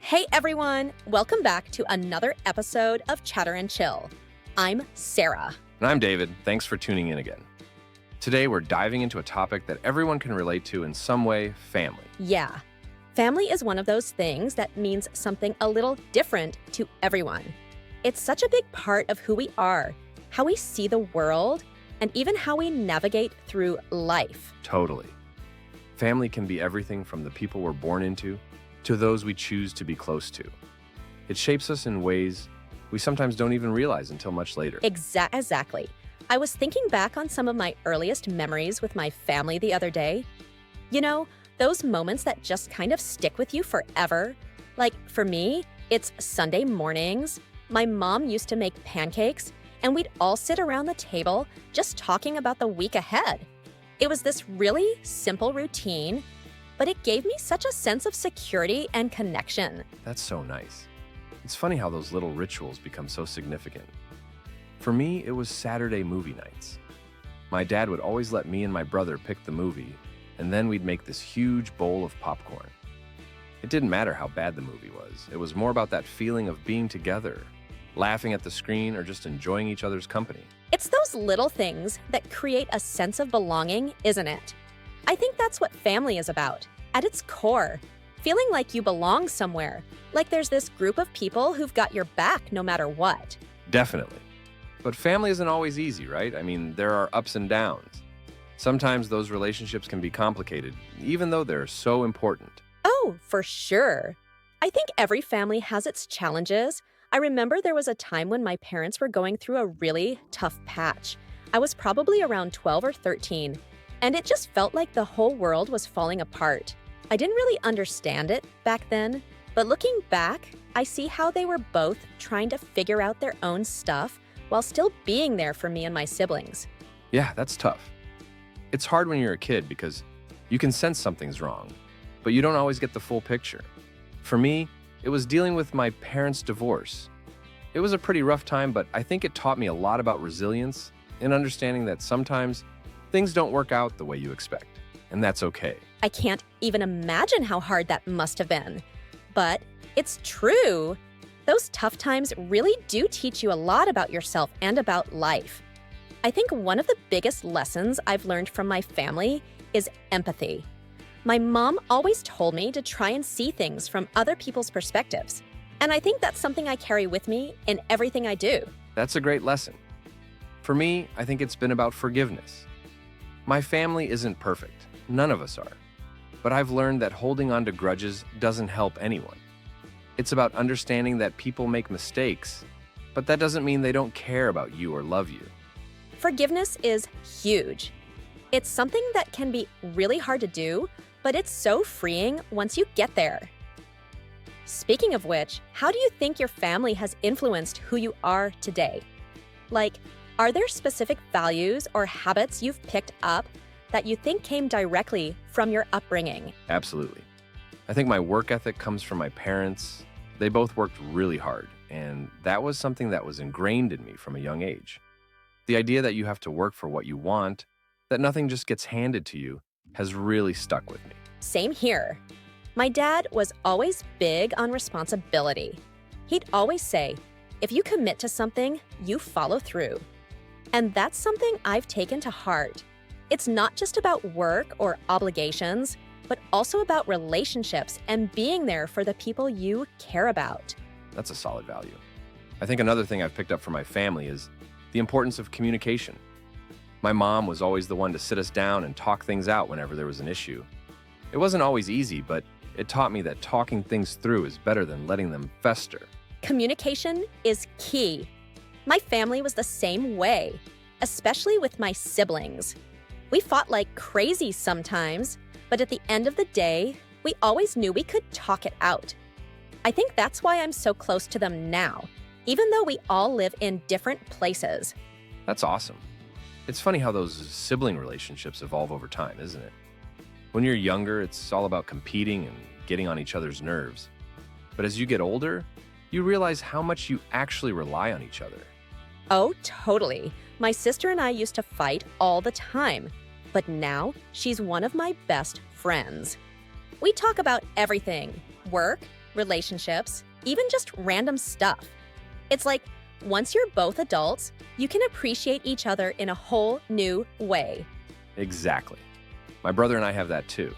Hey everyone, welcome back to another episode of Chatter and Chill. I'm Sarah. And I'm David. Thanks for tuning in again. Today, we're diving into a topic that everyone can relate to in some way: family. Yeah, family is one of those things that means something a little different to everyone. It's such a big part of who we are, how we see the world, and even how we navigate through life. Totally. Family can be everything from the people we're born into to those we choose to be close to. It shapes us in ways we sometimes don't even realize until much later. Exactly. I was thinking back on some of my earliest memories with my family the other day. You know, those moments that just kind of stick with you forever. Like, for me, it's Sunday mornings. My mom used to make pancakes, and we'd all sit around the table just talking about the week ahead. It was this really simple routine, but it gave me such a sense of security and connection. That's so nice. It's funny how those little rituals become so significant. For me, it was Saturday movie nights. My dad would always let me and my brother pick the movie, and then we'd make this huge bowl of popcorn. It didn't matter how bad the movie was. It was more about that feeling of being together, laughing at the screen, or just enjoying each other's company. It's those little things that create a sense of belonging, isn't it? I think that's what family is about, at its core. Feeling like you belong somewhere, like there's this group of people who've got your back no matter what. Definitely. But family isn't always easy, right? I mean, there are ups and downs. Sometimes those relationships can be complicated, even though they're so important. Oh, for sure. I think every family has its challenges. I remember there was a time when my parents were going through a really tough patch. I was probably around 12 or 13, and it just felt like the whole world was falling apart. I didn't really understand it back then, but looking back, I see how they were both trying to figure out their own stuff while still being there for me and my siblings. Yeah, that's tough. It's hard when you're a kid because you can sense something's wrong, but you don't always get the full picture. For me, it was dealing with my parents' divorce. It was a pretty rough time, but I think it taught me a lot about resilience and understanding that sometimes things don't work out the way you expect, and that's okay. I can't even imagine how hard that must have been. But it's true. Those tough times really do teach you a lot about yourself and about life. I think one of the biggest lessons I've learned from my family is empathy. My mom always told me to try and see things from other people's perspectives. And I think that's something I carry with me in everything I do. That's a great lesson. For me, I think it's been about forgiveness. My family isn't perfect. None of us are. But I've learned that holding on to grudges doesn't help anyone. It's about understanding that people make mistakes, but that doesn't mean they don't care about you or love you. Forgiveness is huge. It's something that can be really hard to do, but it's so freeing once you get there. Speaking of which, how do you think your family has influenced who you are today? Like, are there specific values or habits you've picked up that you think came directly from your upbringing? Absolutely. I think my work ethic comes from my parents. They both worked really hard, and that was something that was ingrained in me from a young age. The idea that you have to work for what you want, that nothing just gets handed to you, has really stuck with me. Same here. My dad was always big on responsibility. He'd always say, if you commit to something, you follow through. And that's something I've taken to heart. It's not just about work or obligations, but also about relationships and being there for the people you care about. That's a solid value. I think another thing I've picked up from my family is the importance of communication. My mom was always the one to sit us down and talk things out whenever there was an issue. It wasn't always easy, but it taught me that talking things through is better than letting them fester. Communication is key. My family was the same way, especially with my siblings. We fought like crazy sometimes, but at the end of the day, we always knew we could talk it out. I think that's why I'm so close to them now, even though we all live in different places. That's awesome. It's funny how those sibling relationships evolve over time, isn't it? When you're younger, it's all about competing and getting on each other's nerves. But as you get older, you realize how much you actually rely on each other. Oh, totally. My sister and I used to fight all the time, but now she's one of my best friends. We talk about everything: work, relationships, even just random stuff. It's like once you're both adults, you can appreciate each other in a whole new way. Exactly. My brother and I have that too.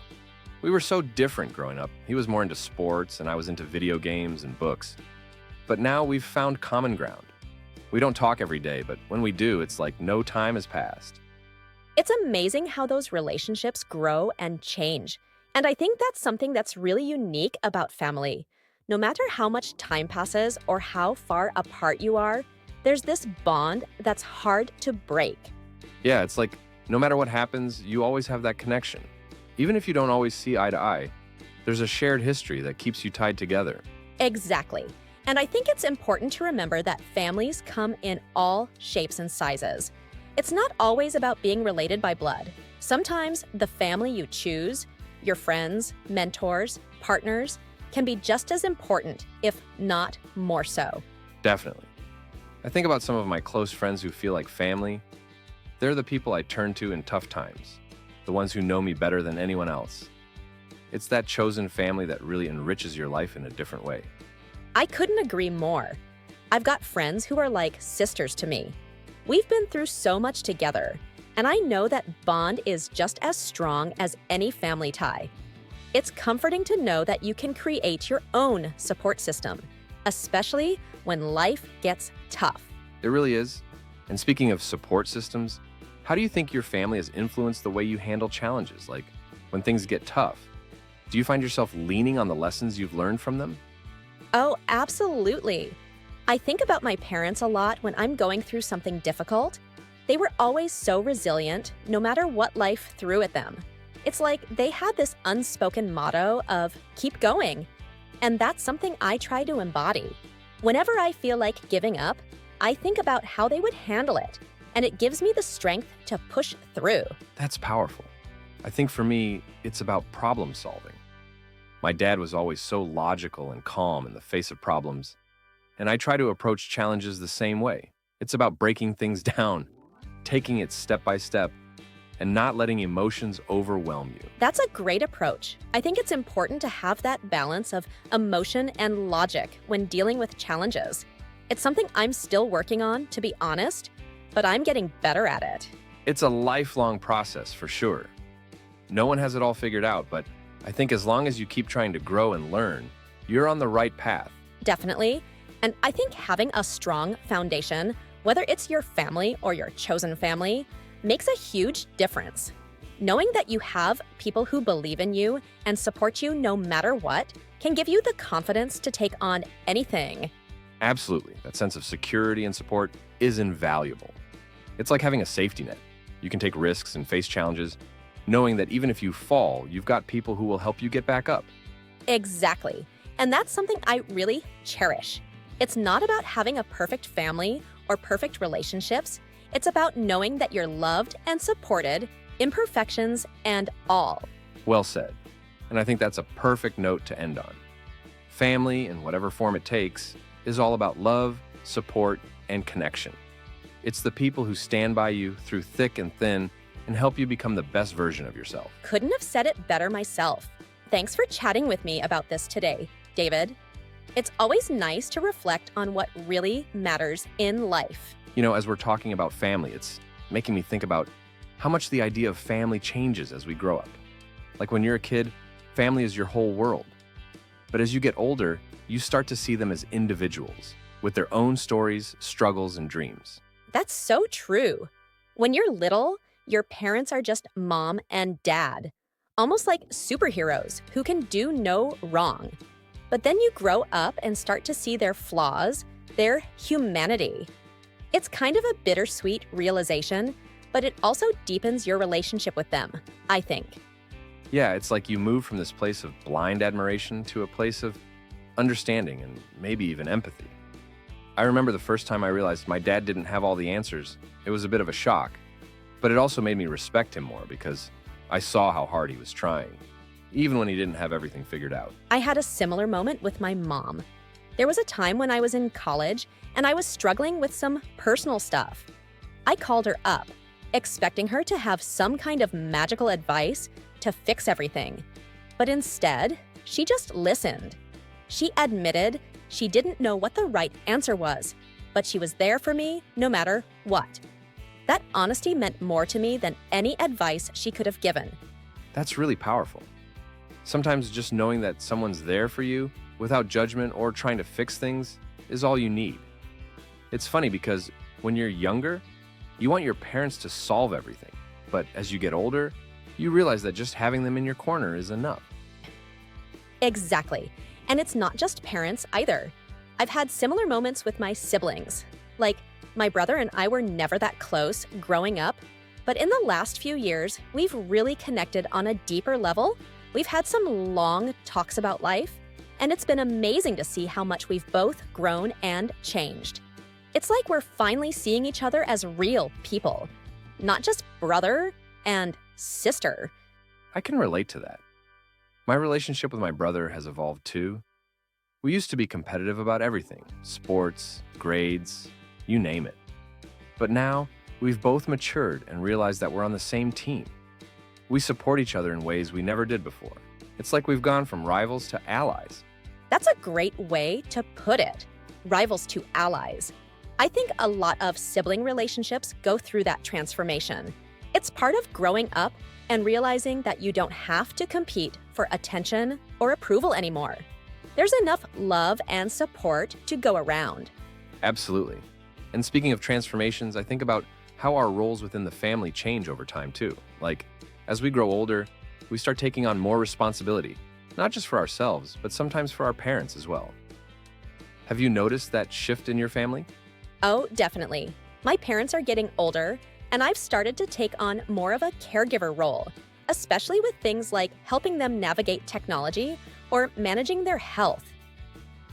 We were so different growing up. He was more into sports, and I was into video games and books. But now we've found common ground. We don't talk every day, but when we do, it's like no time has passed. It's amazing how those relationships grow and change. And I think that's something that's really unique about family. No matter how much time passes or how far apart you are, there's this bond that's hard to break. Yeah, it's like no matter what happens, you always have that connection. Even if you don't always see eye to eye, there's a shared history that keeps you tied together. Exactly. And I think it's important to remember that families come in all shapes and sizes. It's not always about being related by blood. Sometimes the family you choose, your friends, mentors, partners, can be just as important, if not more so. Definitely. I think about some of my close friends who feel like family. They're the people I turn to in tough times, the ones who know me better than anyone else. It's that chosen family that really enriches your life in a different way. I couldn't agree more. I've got friends who are like sisters to me. We've been through so much together, and I know that bond is just as strong as any family tie. It's comforting to know that you can create your own support system, especially when life gets tough. It really is. And speaking of support systems, how do you think your family has influenced the way you handle challenges, like when things get tough? Do you find yourself leaning on the lessons you've learned from them? Oh, absolutely. I think about my parents a lot when I'm going through something difficult. They were always so resilient, no matter what life threw at them. It's like they had this unspoken motto of keep going. And that's something I try to embody. Whenever I feel like giving up, I think about how they would handle it, and it gives me the strength to push through. That's powerful. I think for me, it's about problem solving. My dad was always so logical and calm in the face of problems, and I try to approach challenges the same way. It's about breaking things down, taking it step by step, and not letting emotions overwhelm you. That's a great approach. I think it's important to have that balance of emotion and logic when dealing with challenges. It's something I'm still working on, to be honest, but I'm getting better at it. It's a lifelong process for sure. No one has it all figured out, but I think as long as you keep trying to grow and learn, you're on the right path. Definitely. And I think having a strong foundation, whether it's your family or your chosen family, makes a huge difference. Knowing that you have people who believe in you and support you no matter what can give you the confidence to take on anything. Absolutely. That sense of security and support is invaluable. It's like having a safety net. You can take risks and face challenges, knowing that even if you fall, you've got people who will help you get back up. Exactly. And that's something I really cherish. It's not about having a perfect family or perfect relationships. It's about knowing that you're loved and supported, imperfections and all. Well said. And I think that's a perfect note to end on. Family, in whatever form it takes, is all about love, support, and connection. It's the people who stand by you through thick and thin and help you become the best version of yourself. Couldn't have said it better myself. Thanks for chatting with me about this today, David. It's always nice to reflect on what really matters in life. You know, as we're talking about family, it's making me think about how much the idea of family changes as we grow up. Like when you're a kid, family is your whole world. But as you get older, you start to see them as individuals with their own stories, struggles, and dreams. That's so true. When you're little, your parents are just mom and dad, almost like superheroes who can do no wrong. But then you grow up and start to see their flaws, their humanity. It's kind of a bittersweet realization, but it also deepens your relationship with them, I think. Yeah, it's like you move from this place of blind admiration to a place of understanding and maybe even empathy. I remember the first time I realized my dad didn't have all the answers. It was a bit of a shock, but it also made me respect him more because I saw how hard he was trying, even when he didn't have everything figured out. I had a similar moment with my mom. There was a time when I was in college and I was struggling with some personal stuff. I called her up, expecting her to have some kind of magical advice to fix everything. But instead, she just listened. She admitted she didn't know what the right answer was, but she was there for me no matter what. That honesty meant more to me than any advice she could have given. That's really powerful. Sometimes just knowing that someone's there for you without judgment or trying to fix things is all you need. It's funny because when you're younger, you want your parents to solve everything. But as you get older, you realize that just having them in your corner is enough. Exactly. And it's not just parents either. I've had similar moments with my siblings. Like, my brother and I were never that close growing up, but in the last few years, we've really connected on a deeper level. We've had some long talks about life, and it's been amazing to see how much we've both grown and changed. It's like we're finally seeing each other as real people, not just brother and sister. I can relate to that. My relationship with my brother has evolved too. We used to be competitive about everything, sports, grades, you name it. But now, we've both matured and realized that we're on the same team. We support each other in ways we never did before. It's like we've gone from rivals to allies. That's a great way to put it. Rivals to allies. I think a lot of sibling relationships go through that transformation. It's part of growing up and realizing that you don't have to compete for attention or approval anymore. There's enough love and support to go around. Absolutely. And speaking of transformations, I think about how our roles within the family change over time too. Like, as we grow older, we start taking on more responsibility, not just for ourselves, but sometimes for our parents as well. Have you noticed that shift in your family? Oh, definitely. My parents are getting older, and I've started to take on more of a caregiver role, especially with things like helping them navigate technology or managing their health.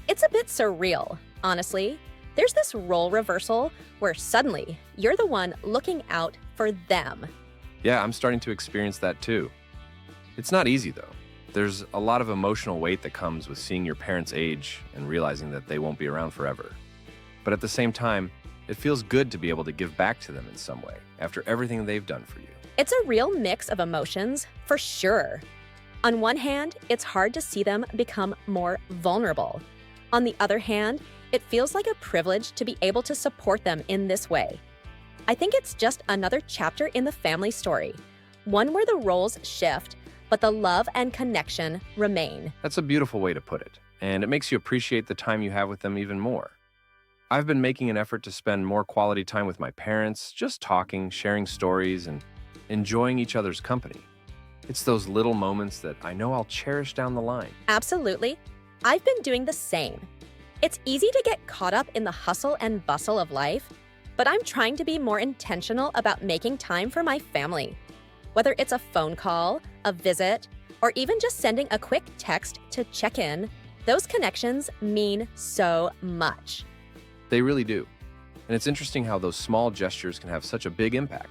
It's a bit surreal, honestly. There's this role reversal where suddenly you're the one looking out for them. Yeah, I'm starting to experience that too. It's not easy though. There's a lot of emotional weight that comes with seeing your parents age and realizing that they won't be around forever. But at the same time, it feels good to be able to give back to them in some way after everything they've done for you. It's a real mix of emotions, for sure. On one hand, it's hard to see them become more vulnerable. On the other hand, it feels like a privilege to be able to support them in this way. I think it's just another chapter in the family story, one where the roles shift, but the love and connection remain. That's a beautiful way to put it, and it makes you appreciate the time you have with them even more. I've been making an effort to spend more quality time with my parents, just talking, sharing stories, and enjoying each other's company. It's those little moments that I know I'll cherish down the line. Absolutely. I've been doing the same. It's easy to get caught up in the hustle and bustle of life, but I'm trying to be more intentional about making time for my family. Whether it's a phone call, a visit, or even just sending a quick text to check in, those connections mean so much. They really do. And it's interesting how those small gestures can have such a big impact.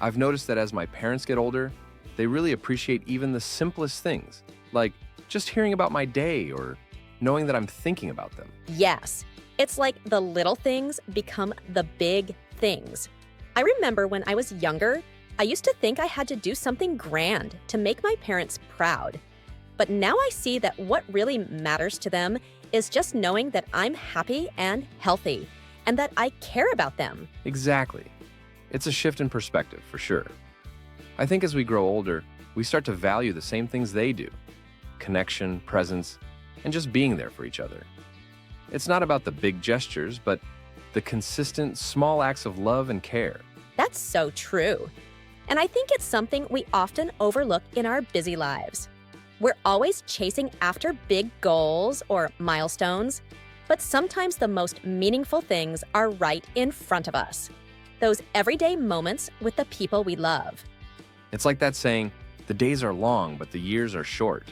I've noticed that as my parents get older, they really appreciate even the simplest things, like just hearing about my day or knowing that I'm thinking about them. Yes, it's like the little things become the big things. I remember when I was younger, I used to think I had to do something grand to make my parents proud. But now I see that what really matters to them is just knowing that I'm happy and healthy and that I care about them. Exactly. It's a shift in perspective, for sure. I think as we grow older, we start to value the same things they do: connection, presence, and just being there for each other. It's not about the big gestures, but the consistent, small acts of love and care. That's so true. And I think it's something we often overlook in our busy lives. We're always chasing after big goals or milestones, but sometimes the most meaningful things are right in front of us. Those everyday moments with the people we love. It's like that saying, the days are long, but the years are short.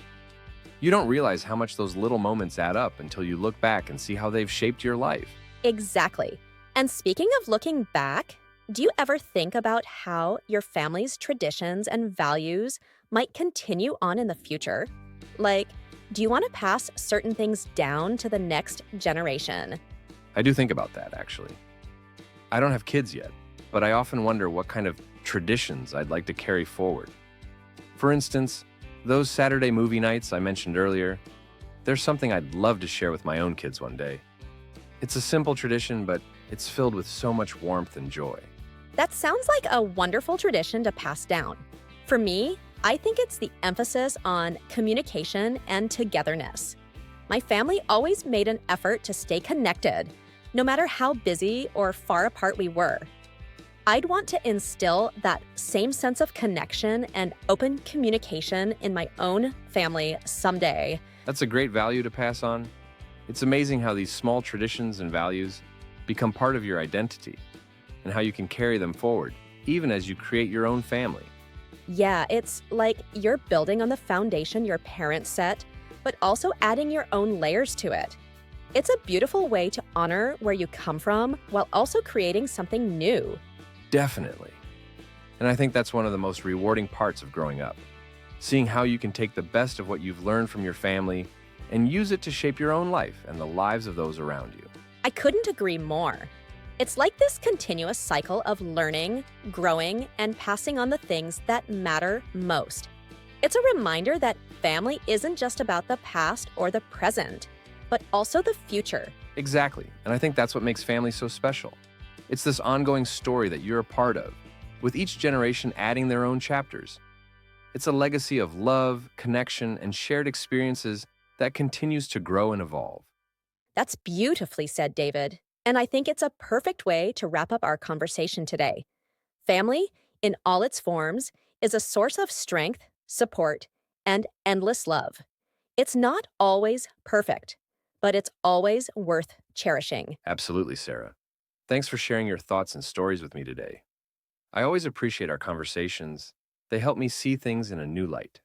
You don't realize how much those little moments add up until you look back and see how they've shaped your life. Exactly. And speaking of looking back, do you ever think about how your family's traditions and values might continue on in the future? Like, do you want to pass certain things down to the next generation? I do think about that, actually. I don't have kids yet, but I often wonder what kind of traditions I'd like to carry forward. For instance, those Saturday movie nights I mentioned earlier, There's something I'd love to share with my own kids one day. It's a simple tradition, but it's filled with so much warmth and joy. That sounds like a wonderful tradition to pass down. For me, I think it's the emphasis on communication and togetherness. My family always made an effort to stay connected, no matter how busy or far apart we were. I'd want to instill that same sense of connection and open communication in my own family someday. That's a great value to pass on. It's amazing how these small traditions and values become part of your identity and how you can carry them forward, even as you create your own family. Yeah, it's like you're building on the foundation your parents set, but also adding your own layers to it. It's a beautiful way to honor where you come from while also creating something new. Definitely. And I think that's one of the most rewarding parts of growing up, seeing how you can take the best of what you've learned from your family and use it to shape your own life and the lives of those around you. I couldn't agree more. It's like this continuous cycle of learning, growing, and passing on the things that matter most. It's a reminder that family isn't just about the past or the present, but also the future. Exactly. And I think that's what makes family so special. It's this ongoing story that you're a part of, with each generation adding their own chapters. It's a legacy of love, connection, and shared experiences that continues to grow and evolve. That's beautifully said, David. And I think it's a perfect way to wrap up our conversation today. Family, in all its forms, is a source of strength, support, and endless love. It's not always perfect, but it's always worth cherishing. Absolutely, Sarah. Thanks for sharing your thoughts and stories with me today. I always appreciate our conversations. They help me see things in a new light.